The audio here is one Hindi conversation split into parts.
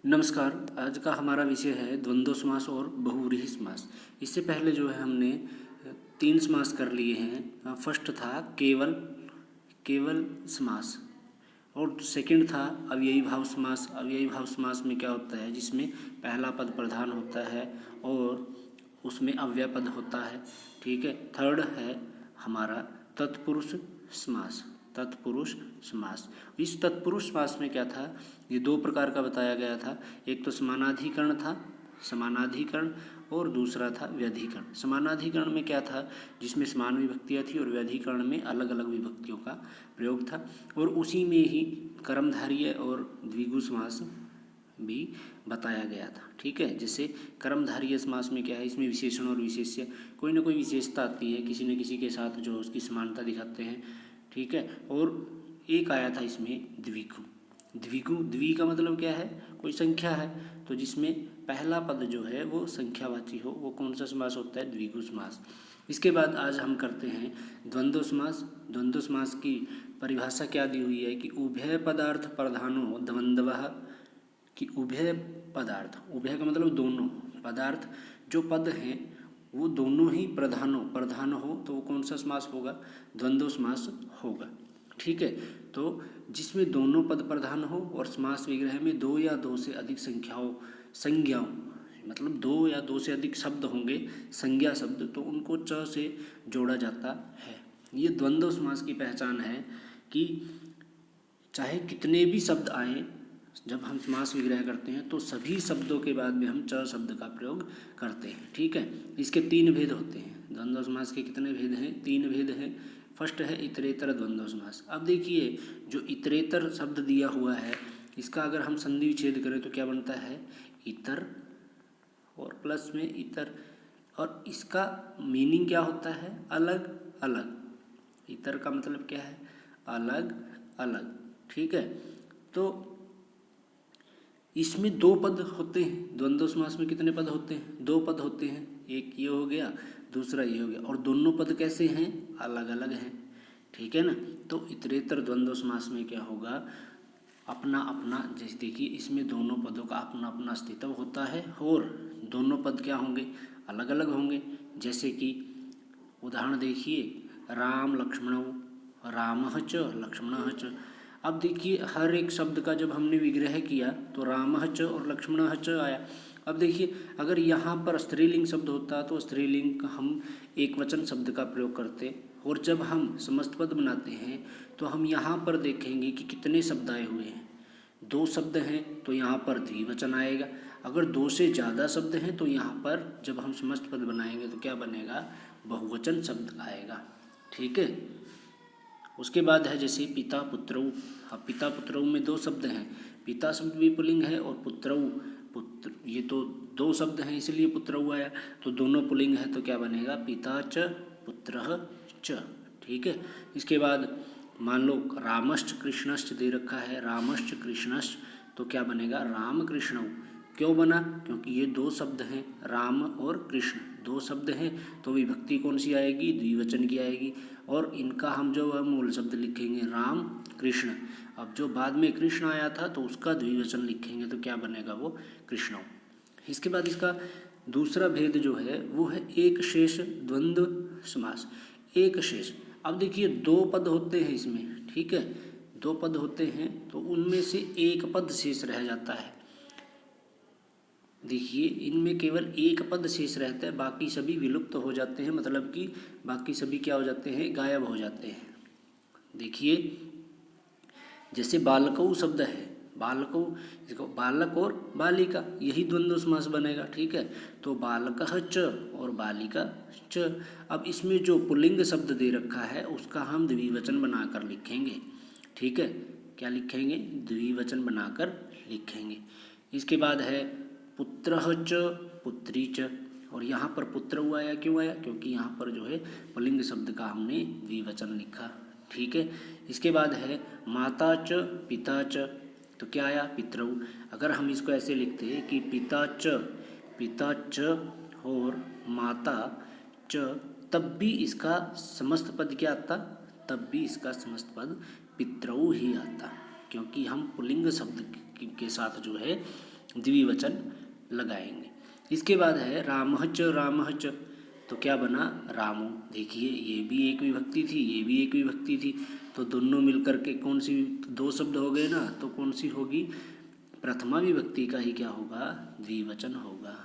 नमस्कार। आज का हमारा विषय है द्वंद्व समास और बहुव्रीहि समास। इससे पहले जो है हमने तीन समास कर लिए हैं। फर्स्ट था केवल केवल समास और सेकंड था अव्ययी भाव समास। अव्ययी भाव समास में क्या होता है, जिसमें पहला पद प्रधान होता है और उसमें अव्यय पद होता है। ठीक है। थर्ड है हमारा तत्पुरुष समास। तत्पुरुष समास, इस तत्पुरुष समास में क्या था, ये दो प्रकार का बताया गया था। एक तो समानाधिकरण था, समानाधिकरण, और दूसरा था व्यधिकरण। समानाधिकरण में क्या था, जिसमें समान विभक्तियाँ थी और व्यधिकरण में अलग अलग विभक्तियों का प्रयोग था। और उसी में ही कर्मधारय और द्विगु समास भी बताया गया था। ठीक है। जैसे कर्मधारय समास में क्या है, इसमें विशेषण और विशेष्य कोई ना कोई विशेषता आती है, किसी न किसी के साथ जो उसकी समानता दिखाते हैं। ठीक है। और एक आया था इसमें द्विगु। द्विगु, द्वि का मतलब क्या है, कोई संख्या है, तो जिसमें पहला पद जो है वो संख्यावाची हो, वो कौन सा समास होता है, द्विगु समास। इसके बाद आज हम करते हैं द्वंद्व समास। द्वंद्व समास की परिभाषा क्या दी हुई है कि उभय पदार्थ प्रधानो द्वंद्वः, कि उभय पदार्थ, उभय का मतलब दोनों पदार्थ, जो पद हैं वो दोनों ही प्रधान हो तो वो कौन सा समास होगा, द्वंद्व समास होगा। ठीक है। तो जिसमें दोनों पद प्रधान हो और समास विग्रह में दो या दो से अधिक संज्ञाओं, मतलब दो या दो से अधिक शब्द होंगे, संज्ञा शब्द, तो उनको च से जोड़ा जाता है। ये द्वंद्व समास की पहचान है कि चाहे कितने भी शब्द आएँ, जब हम समास विग्रह करते हैं तो सभी शब्दों के बाद में हम च शब्द का प्रयोग करते हैं। ठीक है। इसके तीन भेद होते हैं। द्वंद्व समास के कितने भेद हैं, तीन भेद हैं। फर्स्ट है इतरेतर द्वंद्व समास। अब देखिए, जो इतरेतर शब्द दिया हुआ है, इसका अगर हम संधि विच्छेद करें तो क्या बनता है, इतर और प्लस में इतर, और इसका मीनिंग क्या होता है, अलग अलग। इतर का मतलब क्या है, अलग अलग। ठीक है। तो इसमें दो पद होते हैं। द्वंद्व समास में कितने पद होते हैं, दो पद होते हैं। एक ये हो गया, दूसरा ये हो गया, और दोनों पद कैसे हैं, अलग अलग हैं। ठीक है ना। तो इतरेतर द्वंद्व समास में क्या होगा, अपना अपना, जैसे देखिए इसमें दोनों पदों का अपना अपना अस्तित्व होता है और दोनों पद क्या होंगे, अलग अलग होंगे। जैसे कि उदाहरण देखिए, राम लक्ष्मणौ, रामः च लक्ष्मणः च। अब देखिए हर एक शब्द का जब हमने विग्रह किया तो रामः च और लक्ष्मणः च आया। अब देखिए अगर यहाँ पर स्त्रीलिंग शब्द होता तो स्त्रीलिंग का हम एक वचन शब्द का प्रयोग करते, और जब हम समस्त पद बनाते हैं तो हम यहाँ पर देखेंगे कि कितने शब्द आए हुए हैं। दो शब्द हैं तो यहाँ पर द्विवचन आएगा। अगर दो से ज़्यादा शब्द हैं तो यहाँ पर जब हम समस्त पद बनाएंगे तो क्या बनेगा, बहुवचन शब्द आएगा। ठीक है। उसके बाद है जैसे पिता पुत्रौ। अब पिता पुत्रौ में दो शब्द हैं, पिता शब्द भी पुल्लिंग है और पुत्रौ, पुत्र, ये तो दो शब्द हैं इसलिए पुत्रौ आया। तो दोनों पुल्लिंग है तो क्या बनेगा, पिता च पुत्रः च। ठीक है। इसके बाद मान लो रामश्च कृष्णश्च दे रखा है, रामश्च कृष्णश्च, तो क्या बनेगा, राम कृष्णौ। क्यों बना, क्योंकि ये दो शब्द हैं, राम और कृष्ण दो शब्द हैं, तो विभक्ति कौन सी आएगी, द्विवचन की आएगी। और इनका हम जो मूल शब्द लिखेंगे राम कृष्ण। अब जो बाद में कृष्ण आया था तो उसका द्विवचन लिखेंगे तो क्या बनेगा, वो कृष्णौ। इसके बाद इसका दूसरा भेद जो है वो है एक शेष द्वंद्व समास। एक शेष, अब देखिए दो पद होते हैं इसमें। ठीक है। दो पद होते हैं तो उनमें से एक पद शेष रह जाता है। देखिए इनमें केवल एक पद शेष रहता है, बाकी सभी विलुप्त हो जाते हैं, मतलब कि बाकी सभी क्या हो जाते हैं, गायब हो जाते हैं। देखिए जैसे बालकौ शब्द है, बालकौ, इसको बालक और बालिका, यही द्वंद्व समास बनेगा। ठीक है। तो बालकः च और बालिका च। अब इसमें जो पुल्लिंग शब्द दे रखा है उसका हम द्विवचन बनाकर लिखेंगे। ठीक है। क्या लिखेंगे, द्विवचन बनाकर लिखेंगे। इसके बाद है पुत्रः च पुत्री च, और यहाँ पर पुत्र हुआ आया, क्यों आया, क्योंकि यहाँ पर जो है पुल्लिंग शब्द का हमने द्विवचन लिखा। ठीक है। इसके बाद है माता च पिता च, तो क्या आया, पितरौ। अगर हम इसको ऐसे लिखते हैं कि पिता च और माता च, तब भी इसका समस्त पद क्या आता, तब भी इसका समस्त पद पितरौ ही आता, क्योंकि हम पुल्लिंग शब्द के साथ जो है द्विवचन लगाएंगे। इसके बाद है रामः च, तो क्या बना रामो। देखिए ये भी एक विभक्ति थी, ये भी एक विभक्ति थी, तो दोनों मिलकर के कौन सी, दो शब्द हो गए ना, तो कौन सी होगी, प्रथमा विभक्ति का ही क्या होगा, द्विवचन होगा।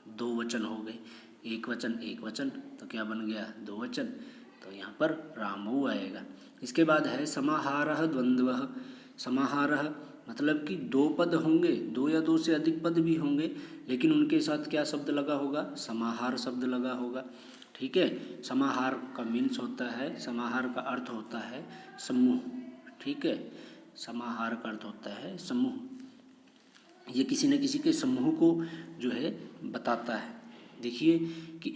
दो वचन हो गए, एक वचन, तो क्या बन गया, दो वचन, तो यहाँ पर रामो आएगा। इसके बाद है समाहारः द्वंद्वः। समाहारः मतलब कि दो पद होंगे, दो या दो से अधिक पद भी होंगे, लेकिन उनके साथ क्या शब्द लगा होगा, समाहार शब्द लगा होगा। ठीक है, समाहार का मीन्स होता है, समाहार का अर्थ होता है समूह। ठीक है, समाहार का अर्थ होता है समूह। ये किसी न किसी के समूह को जो है बताता है। देखिए कि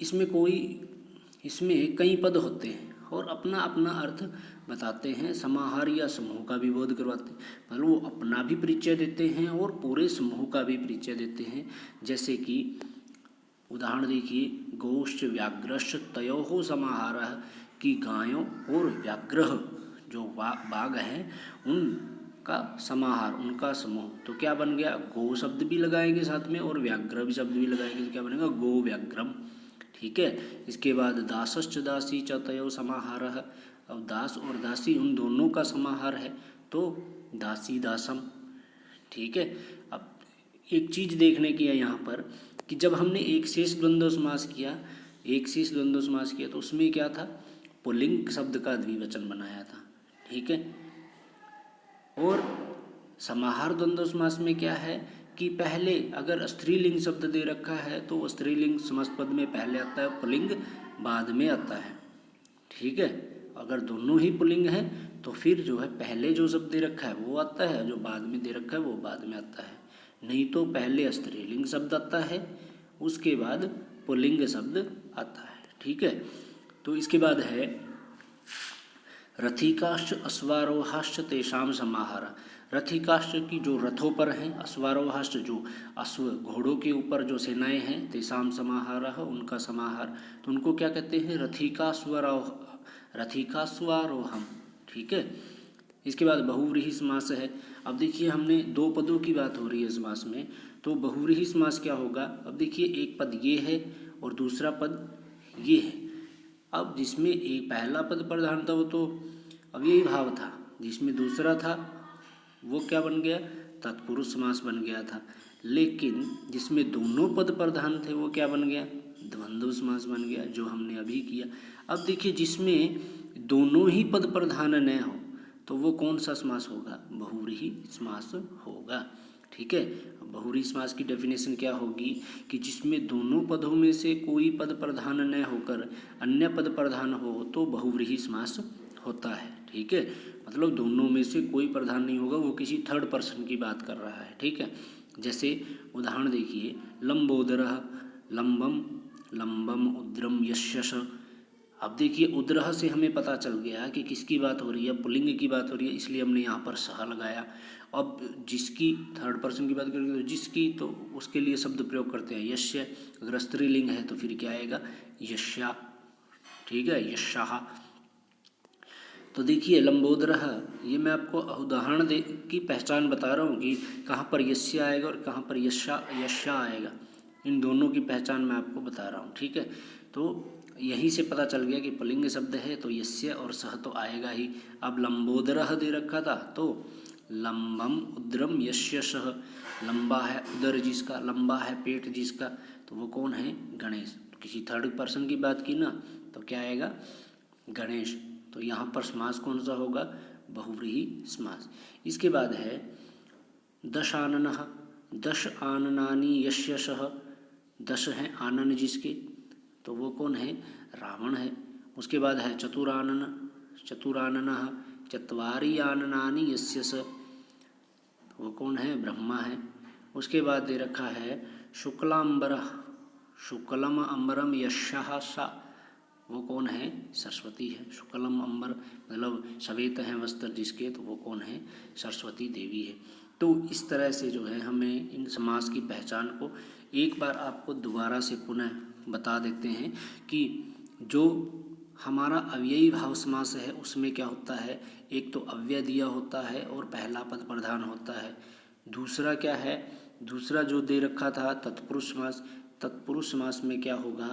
इसमें कई पद होते हैं और अपना अपना अर्थ बताते हैं, समाहार या समूह का भी बोध करवाते हैं, मतलब वो अपना भी परिचय देते हैं और पूरे समूह का भी परिचय देते हैं। जैसे कि उदाहरण देखिए, गोश्च व्याघ्रश्च तयोः समाहारः, कि गायों और व्याघ्र जो बाघ हैं उनका समाहार, उनका समूह, तो क्या बन गया, गो शब्द भी लगाएंगे साथ में और व्याघ्र भी शब्द भी लगाएंगे, तो क्या बनेगा, गो व्याघ्रम। ठीक है, इसके बाद दासश्च दासी च तयोः समाहारः, अब दास और दासी उन दोनों का समाहार है, तो दासी दासम। ठीक है, अब एक चीज़ देखने की है यहाँ पर कि जब हमने एक शेष द्वंद्व समास किया, तो उसमें क्या था, पुल्लिंग शब्द का द्विवचन बनाया था। ठीक है, और समाहार द्वंद्व समास में क्या है कि पहले अगर स्त्रीलिंग शब्द दे रखा है तो स्त्रीलिंग समास पद में पहले आता है, पुल्लिंग बाद में आता है। ठीक है, अगर दोनों ही पुल्लिंग हैं तो फिर जो है पहले जो शब्द दे रखा है वो आता है, जो बाद में दे रखा है वो बाद में आता है, नहीं तो पहले स्त्रीलिंग शब्द आता है उसके बाद पुल्लिंग शब्द आता है। ठीक है, तो इसके बाद है रथिकाश्च अश्वारोहाश्च तेषां समाहार। रथिकाश्च की जो रथों पर हैं, अश्वारोहाश्च जो अश्व घोड़ों के ऊपर जो सेनाएं हैं, तेषां समाहारः उनका समाहार, तो उनको क्या कहते हैं, रथिकाश्वारोहम। ठीक है, इसके बाद बहुव्रीहि समास है। अब देखिए हमने दो पदों की बात हो रही है समास में, तो बहुव्रीहि समास क्या होगा, अब देखिए एक पद ये है और दूसरा पद ये है। अब जिसमें एक पहला पद प्रधान था वो तो अव्ययी भाव था, जिसमें दूसरा था वो क्या बन गया, तत्पुरुष समास बन गया था, लेकिन जिसमें दोनों पद प्रधान थे वो क्या बन गया, द्वंद्व समास बन गया, जो हमने अभी किया। अब देखिए जिसमें दोनों ही पद प्रधान न हो तो वो कौन सा समास होगा, बहुव्रीहि समास होगा। ठीक है, बहुव्रीहि समास की डेफिनेशन क्या होगी कि जिसमें दोनों पदों में से कोई पद प्रधान न होकर अन्य पद प्रधान हो तो बहुव्रीहि समास होता है। ठीक है, मतलब दोनों में से कोई प्रधान नहीं होगा, वो किसी थर्ड पर्सन की बात कर रहा है। ठीक है, जैसे उदाहरण देखिए, लंबोदरः, लंबम लंबम उद्रम यश्यश। अब देखिए उद्रह से हमें पता चल गया कि किसकी बात हो रही है, पुल्लिंग की बात हो रही है, इसलिए हमने यहाँ पर सह लगाया। अब जिसकी थर्ड पर्सन की बात करेंगे तो जिसकी, तो उसके लिए शब्द प्रयोग करते हैं यश्य। अगर स्त्रीलिंग है तो फिर क्या आएगा, यश्या। ठीक है, यशाह। तो देखिए लंबोदरः, ये मैं आपको उदाहरण दे की पहचान बता रहा हूँ कि कहाँ पर यश्य आएगा और कहाँ पर यशा आएगा, इन दोनों की पहचान मैं आपको बता रहा हूँ। ठीक है, तो यहीं से पता चल गया कि पुल्लिंग शब्द है तो यस्य और सह तो आएगा ही। अब लंबोदरः दे रखा था तो लंबम उद्रम यस्य सह, लंबा है उदर जिसका, लंबा है पेट जिसका, तो वो कौन है, गणेश। तो किसी थर्ड पर्सन की बात की ना तो क्या आएगा, गणेश। तो यहाँ पर समास कौन सा होगा, बहुव्रीहि समास। इसके बाद है दशाननः, दश आननानि यस्य सह, दश हैं आनन जिसके, तो वो कौन है, रावण है। उसके बाद है चतुराननः, चत्वारि आननानि यस्य स, वो कौन है, ब्रह्मा है। उसके बाद दे रखा है शुक्लांबरः, शुक्लम अंबरम यस्याः सा, वो कौन है, सरस्वती है। शुक्लम अंबर मतलब श्वेत हैं वस्त्र जिसके, तो वो कौन है, सरस्वती देवी है। तो इस तरह से जो है हमें इन समास की पहचान को एक बार आपको दोबारा से पुनः बता देते हैं कि जो हमारा अव्ययी भाव समास है उसमें क्या होता है, एक तो अव्यय दिया होता है और पहला पद प्रधान होता है। दूसरा क्या है, दूसरा जो दे रखा था तत्पुरुष समास, तत्पुरुष समास में क्या होगा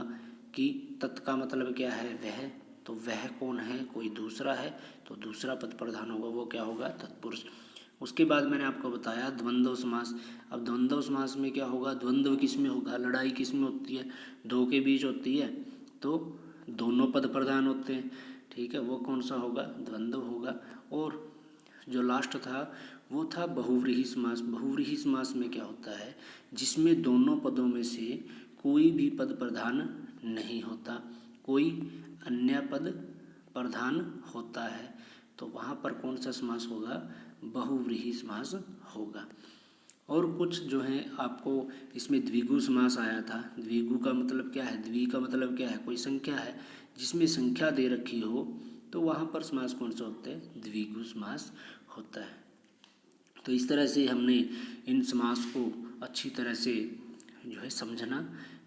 कि तत् का मतलब क्या है, वह, तो वह कौन है, कोई दूसरा है, तो दूसरा पद प्रधान होगा, वो क्या होगा, तत्पुरुष। उसके बाद मैंने आपको बताया द्वंद्व समास। अब द्वंद्व समास में क्या होगा, द्वंद्व किस में होगा, लड़ाई किस में होती है, दो के बीच होती है, तो दोनों पद प्रधान होते हैं, ठीक है, वो कौन सा होगा, द्वंद्व होगा। और जो लास्ट था वो था बहुव्रीहि समास। बहुव्रीहि समास में क्या होता है, जिसमें दोनों पदों में से कोई भी पद प्रधान नहीं होता, कोई अन्य पद प्रधान होता है, तो वहाँ पर कौन सा समास होगा, बहुव्रीहि समास होगा। और कुछ जो है आपको इसमें द्विगु समास आया था। द्विगु का मतलब क्या है, द्वि का मतलब क्या है, कोई संख्या है, जिसमें संख्या दे रखी हो तो वहाँ पर समास कौन सा होता है, द्विगु समास होता है। तो इस तरह से हमने इन समास को अच्छी तरह से जो है समझना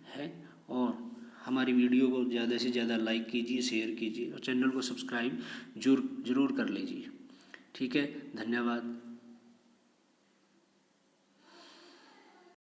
है। और हमारी वीडियो को ज़्यादा से ज़्यादा लाइक कीजिए, शेयर कीजिए और चैनल को सब्सक्राइब जरूर कर लीजिए। ठीक है, धन्यवाद।